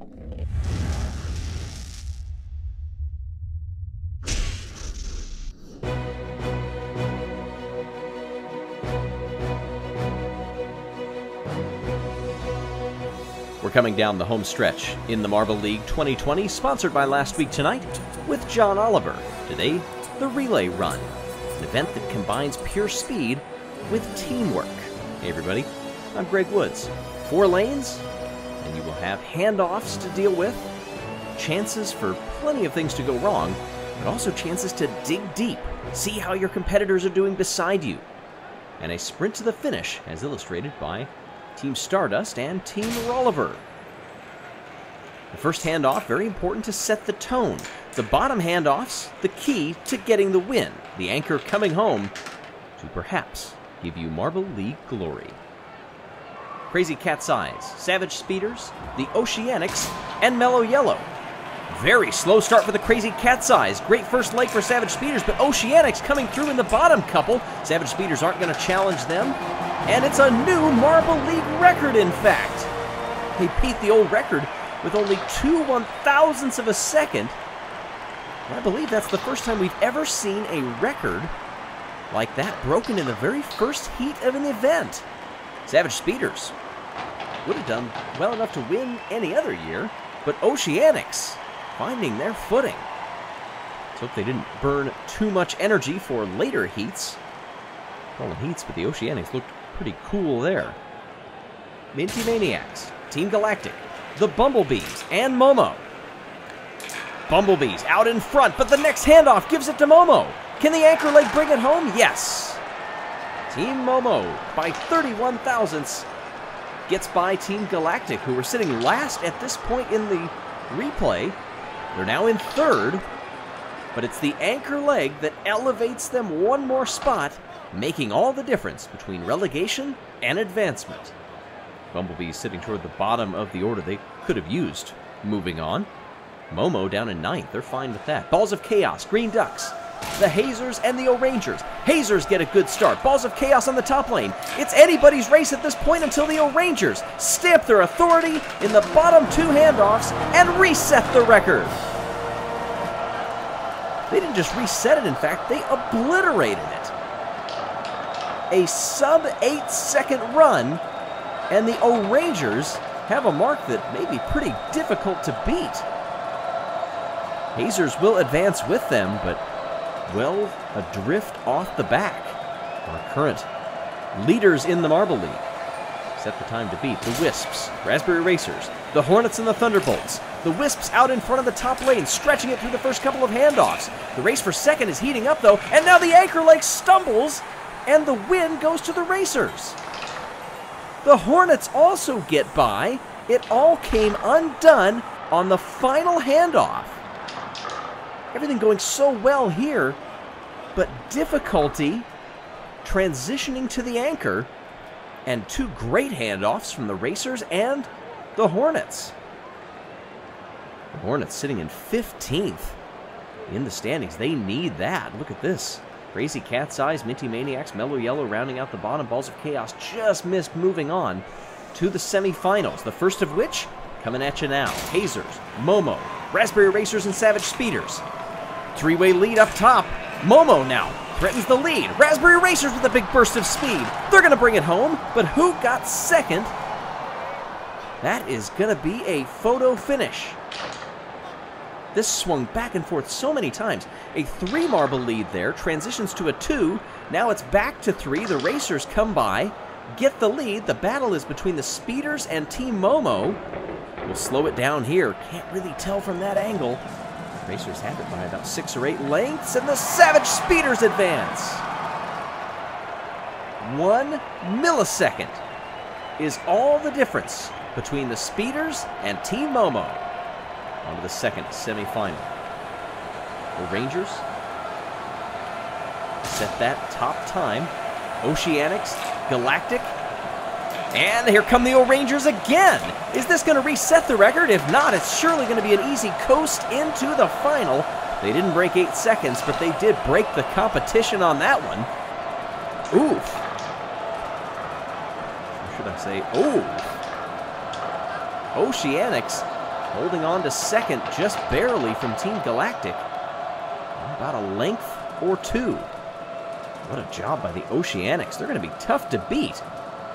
We're coming down the home stretch in the Marble League 2020, sponsored by Last Week Tonight, with John Oliver. Today, the Relay Run, an event that combines pure speed with teamwork. Hey everybody, I'm Greg Woods. 4 lanes, and you will have handoffs to deal with, chances for plenty of things to go wrong, but also chances to dig deep, see how your competitors are doing beside you, and a sprint to the finish, as illustrated by Team Stardust and Team Rolliver. The first handoff, very important to set the tone. The bottom handoffs, the key to getting the win. The anchor coming home to perhaps give you Marble League glory. Crazy Cat's Eyes, Savage Speeders, the Oceanics, and Mellow Yellow. Very slow start for the Crazy Cat's Eyes. Great first leg for Savage Speeders, but Oceanics coming through in the bottom couple. Savage Speeders aren't going to challenge them. And it's a new Marble League record, in fact. They beat the old record with only 2 1,000ths of a second. And I believe that's the first time we've ever seen a record like that broken in the very first heat of an event. Savage Speeders would have done well enough to win any other year, but Oceanics finding their footing. Let's hope they didn't burn too much energy for later heats. All the heats, but the Oceanics looked pretty cool there. Minty Maniacs, Team Galactic, the Bumblebees, and Momo. Bumblebees out in front, but the next handoff gives it to Momo. Can the anchor leg bring it home? Yes. Team Momo, by 31 thousandths, gets by Team Galactic, who were sitting last at this point in the replay. They're now in third, but it's the anchor leg that elevates them one more spot, making all the difference between relegation and advancement. Bumblebees sitting toward the bottom of the order they could have used. Moving on. Momo down in 9th. They're fine with that. Balls of Chaos, Green Ducks, the Hazers, and the O'Rangers. Hazers get a good start. Balls of Chaos on the top lane. It's anybody's race at this point until the O'Rangers stamp their authority in the bottom 2 handoffs and reset the record. They didn't just reset it, in fact, they obliterated it. A sub-8 second run, and the O'Rangers have a mark that may be pretty difficult to beat. Hazers will advance with them, but well adrift off the back. Our current leaders in the Marble League set the time to beat the Wisps, Raspberry Racers, the Hornets, and the Thunderbolts. The Wisps out in front of the top lane, stretching it through the first couple of handoffs. The race for second is heating up, though, and now the anchor leg stumbles, and the win goes to the Racers. The Hornets also get by. It all came undone on the final handoff. Everything going so well here, but difficulty transitioning to the anchor, and 2 great handoffs from the Racers and the Hornets. The Hornets sitting in 15th in the standings. They need that. Look at this. Crazy Cat's Eyes, Minty Maniacs, Mellow Yellow rounding out the bottom. Balls of Chaos just missed moving on to the semifinals. The first of which coming at you now. Hazers, Momo, Raspberry Racers, and Savage Speeders. 3-way lead up top. Momo now threatens the lead. Raspberry Racers with a big burst of speed. They're going to bring it home, but who got second? That is going to be a photo finish. This swung back and forth so many times. A 3 marble lead there, transitions to a 2. Now it's back to 3. The Racers come by, get the lead. The battle is between the Speeders and Team Momo. We'll slow it down here. Can't really tell from that angle. The Racers have it by about 6 or 8 lengths, and the Savage Speeders advance. 1 millisecond is all the difference between the Speeders and Team Momo. On to the second semifinal. The Rangers set that top time. Oceanics, Galactic, and here come the O'Rangers again. Is this going to reset the record? If not, it's surely going to be an easy coast into the final. They didn't break 8 seconds, but they did break the competition on that one. Oof. Or should I say, oof. Oceanics holding on to second just barely from Team Galactic. About a length or two. What a job by the Oceanics. They're going to be tough to beat.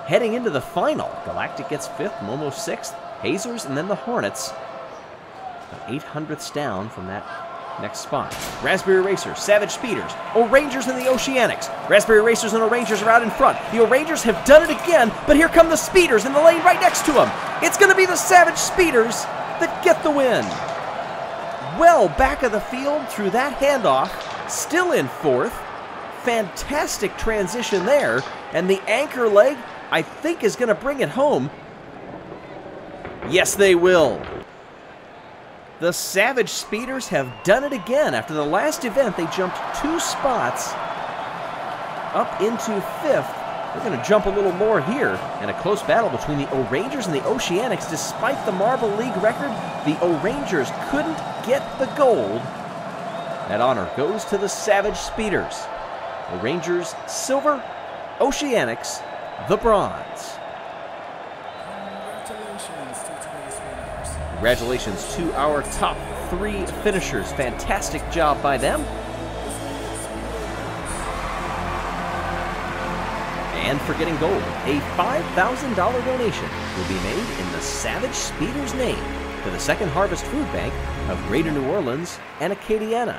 Heading into the final, Galactic gets 5th, Momo 6th, Hazers, and then the Hornets. About 800ths down from that next spot. Raspberry Racers, Savage Speeders, O'Rangers, and the Oceanics. Raspberry Racers and O'Rangers are out in front. The O'Rangers have done it again, but here come the Speeders in the lane right next to them. It's going to be the Savage Speeders that get the win. Well back of the field through that handoff, still in 4th. Fantastic transition there, and the anchor leg, I think, is going to bring it home. Yes, they will. The Savage Speeders have done it again. After the last event, they jumped 2 spots up into 5th. They're going to jump a little more here, and a close battle between the O'Rangers and the Oceanics. Despite the Marble League record, the O'Rangers couldn't get the gold. That honor goes to the Savage Speeders. O'Rangers silver, Oceanics the bronze. Congratulations to our top 3 finishers. Fantastic job by them. And for getting gold, a $5,000 donation will be made in the Savage Speeders' name to the Second Harvest Food Bank of Greater New Orleans and Acadiana.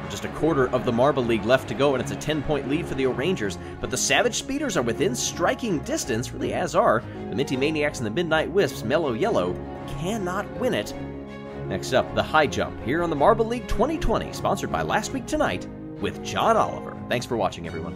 Just a quarter of the Marble League left to go, and it's a 10-point lead for the O'Rangers, but the Savage Speeders are within striking distance, really, as are the Minty Maniacs and the Midnight Wisps. Mellow Yellow cannot win it. Next up, the high jump here on the Marble League 2020, sponsored by Last Week Tonight with John Oliver. Thanks for watching, everyone.